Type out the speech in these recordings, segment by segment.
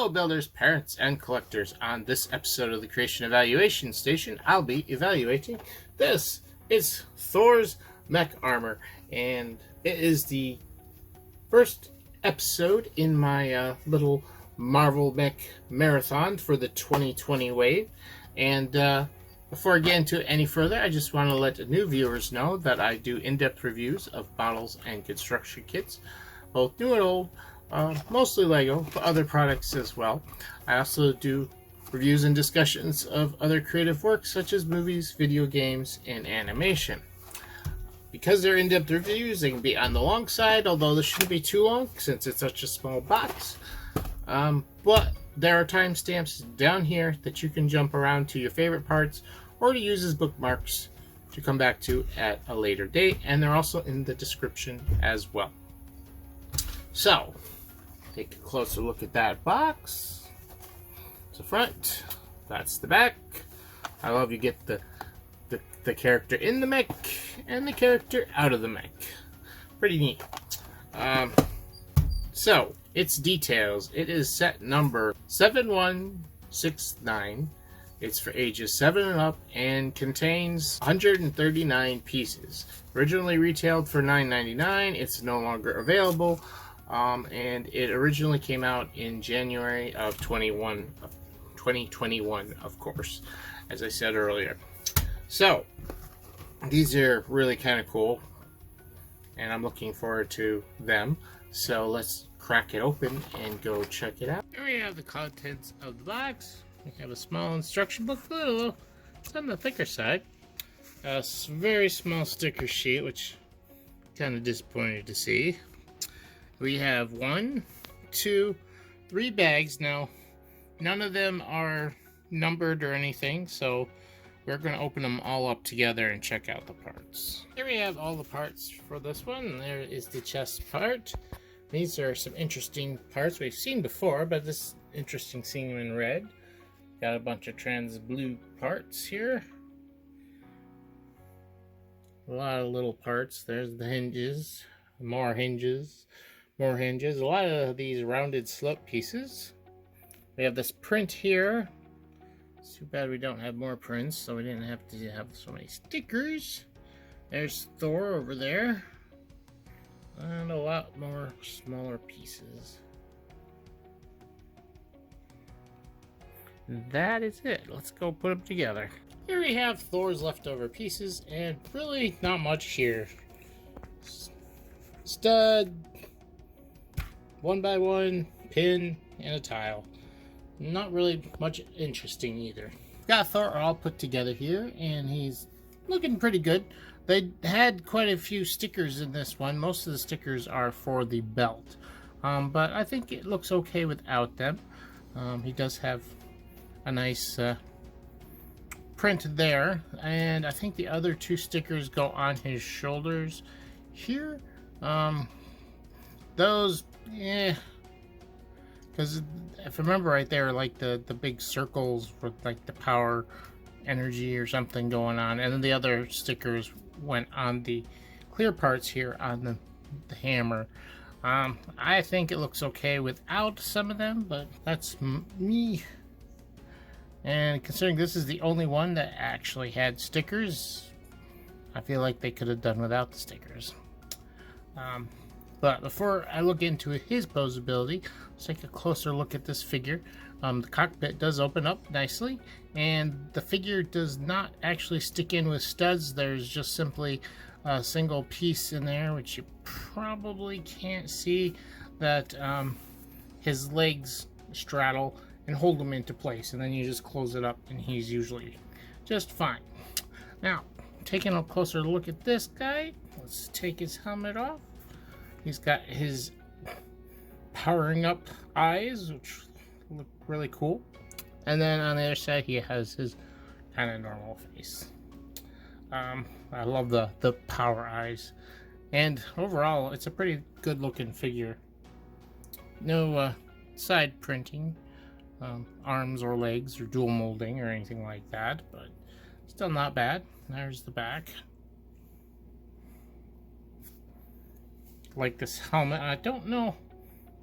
Hello builders, parents, and collectors. On this episode of the Creation Evaluation Station, I'll be evaluating this. It's Thor's Mech Armor, and it is the first episode in my little Marvel Mech Marathon for the 2020 wave. And before I get into it any further, I just want to let new viewers know that I do in-depth reviews of models and construction kits, both new and old. Mostly Lego, but other products as well. I also do reviews and discussions of other creative works such as movies, video games, and animation. Because they're in-depth reviews, they can be on the long side, although this shouldn't be too long since it's such a small box. But there are timestamps down here that you can jump around to your favorite parts or to use as bookmarks to come back to at a later date, and they're also in the description as well. So, take a closer look at that box. It's the front, that's the back. I love you get the character in the mech and the character out of the mech. Pretty neat. So, its details. It is set number 7169. It's for ages 7 and up and contains 139 pieces. Originally retailed for $9.99. It's no longer available. And it originally came out in January of 2021, of course, as I said earlier. So, these are really kind of cool, and I'm looking forward to them. So, let's crack it open and go check it out. Here we have the contents of the box. We have a small instruction booklet. It's on the thicker side. A very small sticker sheet, which I'm kind of disappointed to see. We have 1, 2, 3 bags. Now, none of them are numbered or anything, so we're going to open them all up together and check out the parts. Here we have all the parts for this one. There is the chest part. These are some interesting parts we've seen before, but this is interesting seeing them in red. Got a bunch of trans blue parts here. A lot of little parts. There's the hinges, more hinges. More hinges, a lot of these rounded slope pieces. We have this print here. It's too bad we don't have more prints, so we didn't have to have so many stickers. There's Thor over there. And a lot more smaller pieces. And that is it. Let's go put them together. Here we have Thor's leftover pieces, and really not much here. Stud, 1x1 pin, and a tile. Not really much interesting either. Got Thor all put together here, and he's looking pretty good. They had quite a few stickers in this one. Most of the stickers are for the belt, but I think it looks okay without them. He does have a nice print there, and I think the other 2 stickers go on his shoulders here. Those, yeah, because if I remember right, there like the big circles with like the power energy or something going on, and then the other stickers went on the clear parts here on the hammer. I think it looks okay without some of them, but that's me. And considering this is the only one that actually had stickers, I feel like they could have done without the stickers. But before I look into his posability, let's take a closer look at this figure. The cockpit does open up nicely, and the figure does not actually stick in with studs. There's just simply a single piece in there, which you probably can't see, that his legs straddle and hold him into place, and then you just close it up and he's usually just fine. Now, taking a closer look at this guy, let's take his helmet off. He's got his powering up eyes, which look really cool. And then on the other side, he has his kind of normal face. I love the power eyes. And overall, it's a pretty good looking figure. No side printing, arms or legs or dual molding or anything like that, but still not bad. There's the back. Like this helmet. I don't know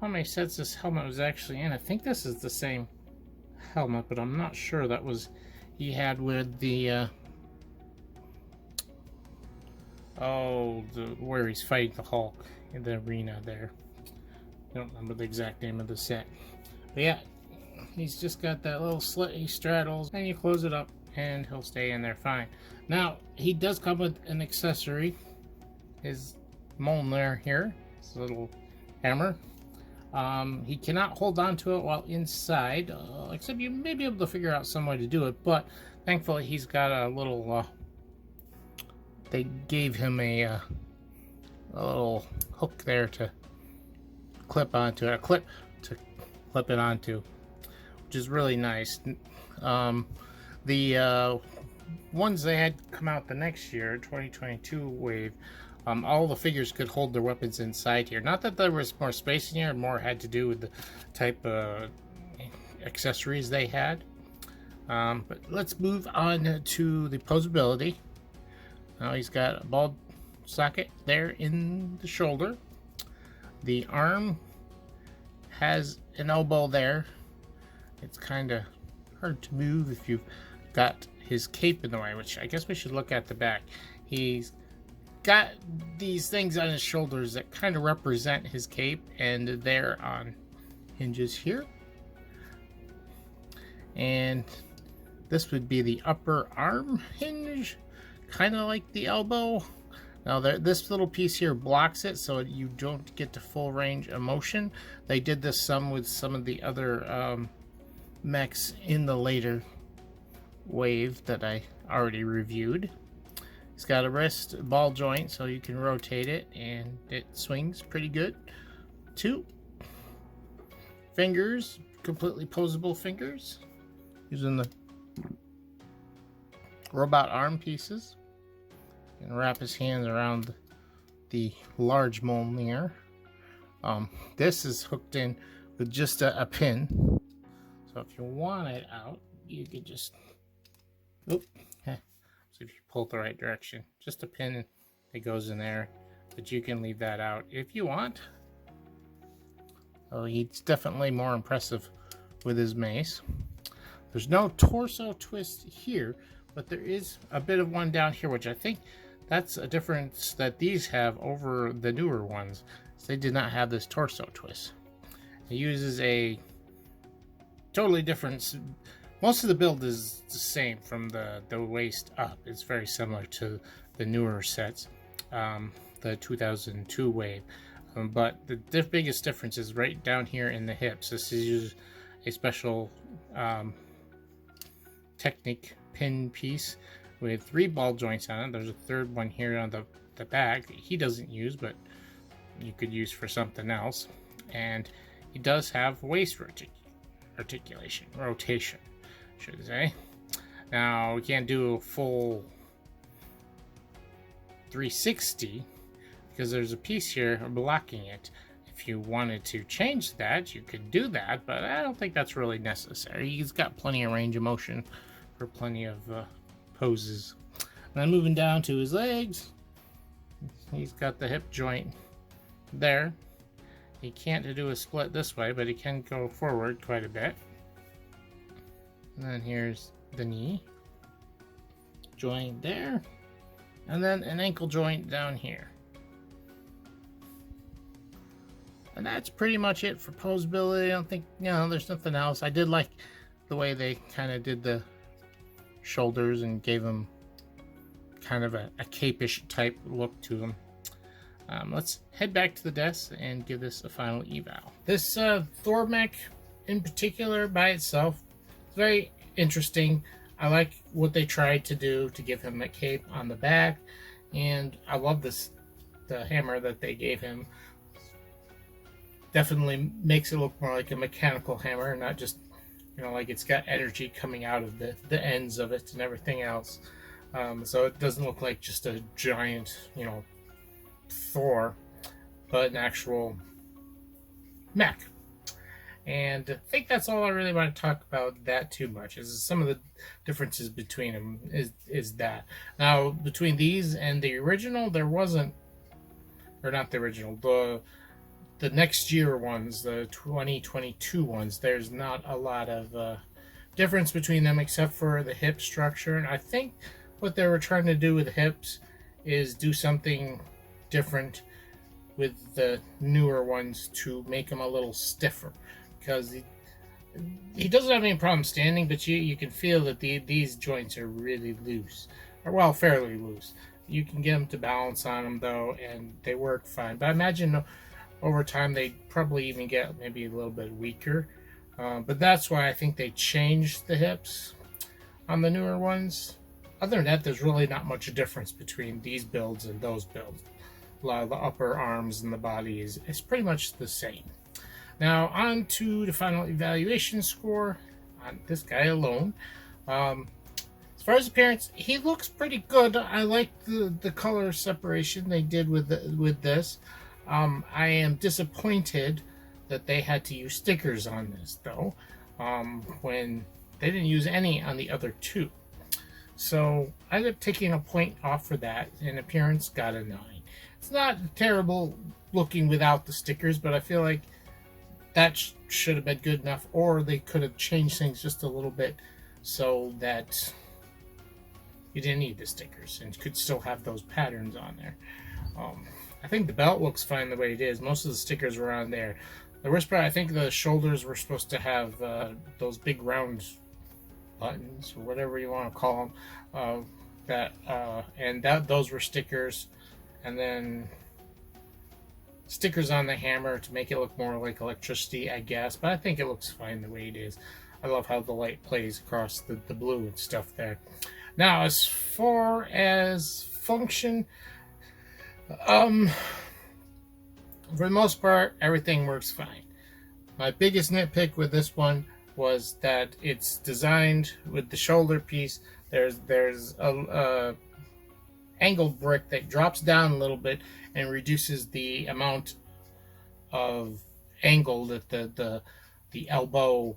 how many sets this helmet was actually in. I think this is the same helmet, but I'm not sure. That was he had with the where he's fighting the Hulk in the arena there. I don't remember the exact name of the set. But yeah, he's just got that little slit he straddles, and you close it up and he'll stay in there fine. Now, he does come with an accessory. His Mjolnir here, his little hammer. He cannot hold on to it while inside, except you may be able to figure out some way to do it, but thankfully he's got a little, they gave him a little hook there to clip onto it, a clip to clip it onto, which is really nice. The ones they had come out the next year, 2022 wave, all the figures could hold their weapons inside here. Not that there was more space in here, more had to do with the type of accessories they had. But let's move on to the posability. Now he's got a ball socket there in the shoulder. The arm has an elbow there. It's kind of hard to move if you've got his cape in the way, which I guess we should look at the back. He's got these things on his shoulders that kind of represent his cape, and they're on hinges here. And this would be the upper arm hinge, kind of like the elbow. Now this little piece here blocks it, so you don't get the full range of motion. They did this some with some of the other mechs in the later wave that I already reviewed. It's got a wrist ball joint, so you can rotate it and it swings pretty good. 2 fingers, completely posable fingers, using the robot arm pieces. And wrap his hands around the large Mjolnir. This is hooked in with just a pin. So if you want it out, you could just, so if you pull it the right direction, just a pin that goes in there, but you can leave that out if you want. Oh, he's definitely more impressive with his mace. There's no torso twist here, but there is a bit of one down here, which I think that's a difference that these have over the newer ones. They did not have this torso twist. It uses a totally different, most of the build is the same from the waist up. It's very similar to the newer sets, the 2002 wave. But the biggest difference is right down here in the hips. This is a special Technic pin piece with 3 ball joints on it. There's a third one here on the back that he doesn't use, but you could use for something else. And he does have waist rotation, should I say. Now, we can't do a full 360 because there's a piece here blocking it. If you wanted to change that, you could do that, but I don't think that's really necessary. He's got plenty of range of motion for plenty of poses. And then moving down to his legs, he's got the hip joint there. He can't do a split this way, but he can go forward quite a bit. And then here's the knee joint there, and then an ankle joint down here. And that's pretty much it for posability. I don't think, there's nothing else. I did like the way they kind of did the shoulders and gave him kind of a cape-ish type look to him. Let's head back to the desk and give this a final eval. This Thor mech in particular by itself is very interesting. I like what they tried to do to give him a cape on the back, and I love the hammer that they gave him. Definitely makes it look more like a mechanical hammer, not just, like it's got energy coming out of the ends of it and everything else. So it doesn't look like just a giant, Thor, but an actual mech. And I think that's all I really want to talk about that too much. Is some of the differences between them is that. Now, between these and the original, there wasn't, or not the original, the next year ones, the 2022 ones, there's not a lot of difference between them except for the hip structure. And I think what they were trying to do with the hips is do something different with the newer ones to make them a little stiffer, because he doesn't have any problem standing, but you can feel that these joints are really loose, or well, fairly loose. You can get them to balance on them though, and they work fine. But I imagine over time they probably even get maybe a little bit weaker. But that's why I think they changed the hips on the newer ones. Other than that, there's really not much difference between these builds and those builds. A lot of the upper arms and the body is pretty much the same. Now on to the final evaluation score on this guy alone. As far as appearance, he looks pretty good. I like the color separation they did with this. I am disappointed that they had to use stickers on this though, when they didn't use any on the other two. So I ended up taking a point off for that, and appearance got a 9. It's not terrible looking without the stickers, but I feel like that should have been good enough, or they could have changed things just a little bit so that you didn't need the stickers and could still have those patterns on there. I think the belt looks fine the way it is. Most of the stickers were on there. The worst part, I think the shoulders were supposed to have those big round buttons, or whatever you want to call them, those were stickers, and then stickers on the hammer to make it look more like electricity, I guess. But I think it looks fine the way it is. I love how the light plays across the blue and stuff there. Now, as far as function, for the most part, everything works fine. My biggest nitpick with this one was that it's designed with the shoulder piece. There's a angled brick that drops down a little bit and reduces the amount of angle that the elbow,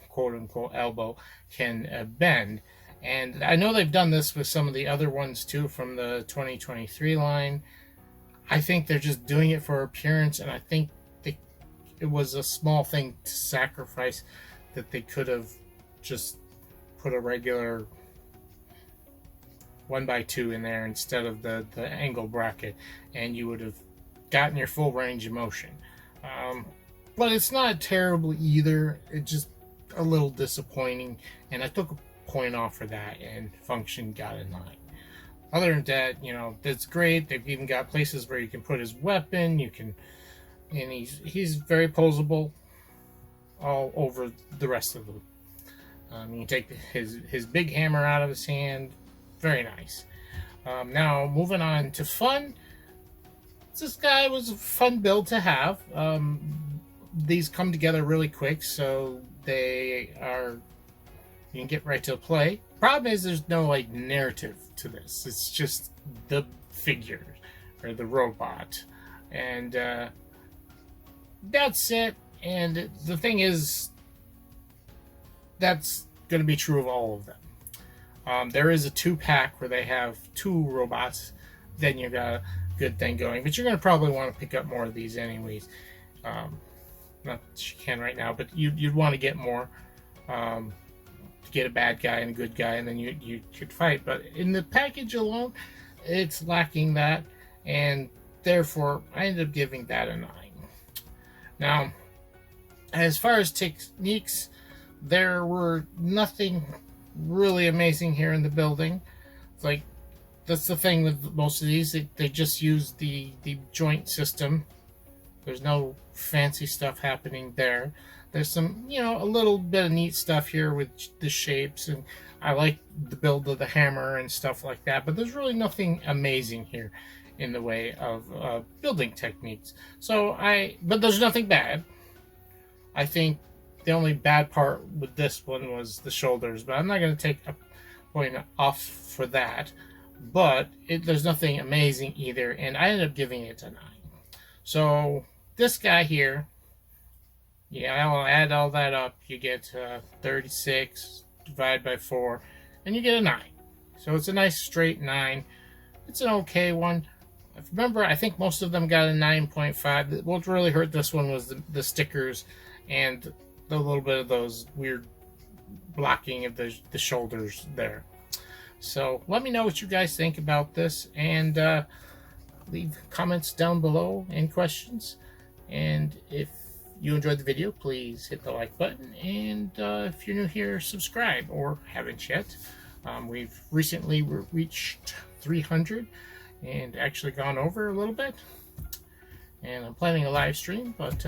quote unquote elbow, can bend. And I know they've done this with some of the other ones too from the 2023 line. I think they're just doing it for appearance, and I think it was a small thing to sacrifice, that they could have just put a regular 1x2 in there instead of the angle bracket, and you would have gotten your full range of motion. But it's not terrible either. It's just a little disappointing, and I took a point off for that, and function got a 9. Other than that, that's great. They've even got places where you can put his weapon. And he's very posable all over the rest of them. You can take his big hammer out of his hand. Very nice. Now, moving on to fun. This guy was a fun build to have. These come together really quick, so you can get right to play. Problem is, there's no narrative to this. It's just the figure or the robot, and that's it. And the thing is, that's going to be true of all of them. There is a 2-pack where they have 2 robots. Then you got a good thing going. But you're going to probably want to pick up more of these anyways. Not that you can right now, but you'd want to get more. Get a bad guy and a good guy, and then you could fight. But in the package alone, it's lacking that, and therefore I ended up giving that a 9. Now, as far as techniques, there were nothing really amazing here in the building. It's that's the thing with most of these. They just use the joint system. There's no fancy stuff happening there. There's some, a little bit of neat stuff here with the shapes, and I like the build of the hammer and stuff like that, but there's really nothing amazing here in the way of building techniques. But there's nothing bad. I think the only bad part with this one was the shoulders, but I'm not going to take a point off for that. But there's nothing amazing either, and I ended up giving it a 9. So this guy here, I'll add all that up. You get 36 divided by 4, and you get a 9. So it's a nice straight 9. It's an okay one. remember, I think most of them got a 9.5. What really hurt this one was the stickers and the little bit of those weird blocking of the shoulders there. So let me know what you guys think about this, and leave comments down below and questions. And if you enjoyed the video, please hit the like button, and if you're new here, subscribe or haven't yet. We've recently reached 300 and actually gone over a little bit, and I'm planning a live stream, but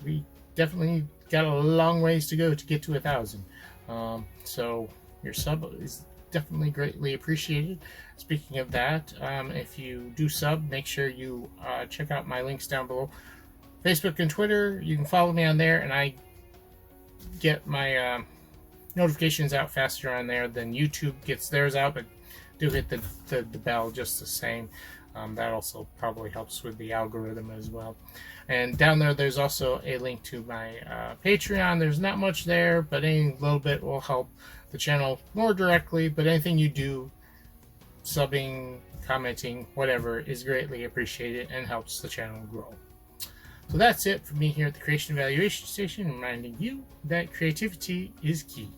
we definitely got a long ways to go to get to 1,000. So your sub is definitely greatly appreciated. Speaking of that, if you do sub, make sure you check out my links down below. Facebook and Twitter, you can follow me on there, and I get my notifications out faster on there than YouTube gets theirs out, but do hit the bell just the same. That also probably helps with the algorithm as well. And down there, there's also a link to my Patreon. There's not much there, but any little bit will help the channel more directly. But anything you do, subbing, commenting, whatever, is greatly appreciated and helps the channel grow. So that's it for me here at the Creation Evaluation Station, reminding you that creativity is key.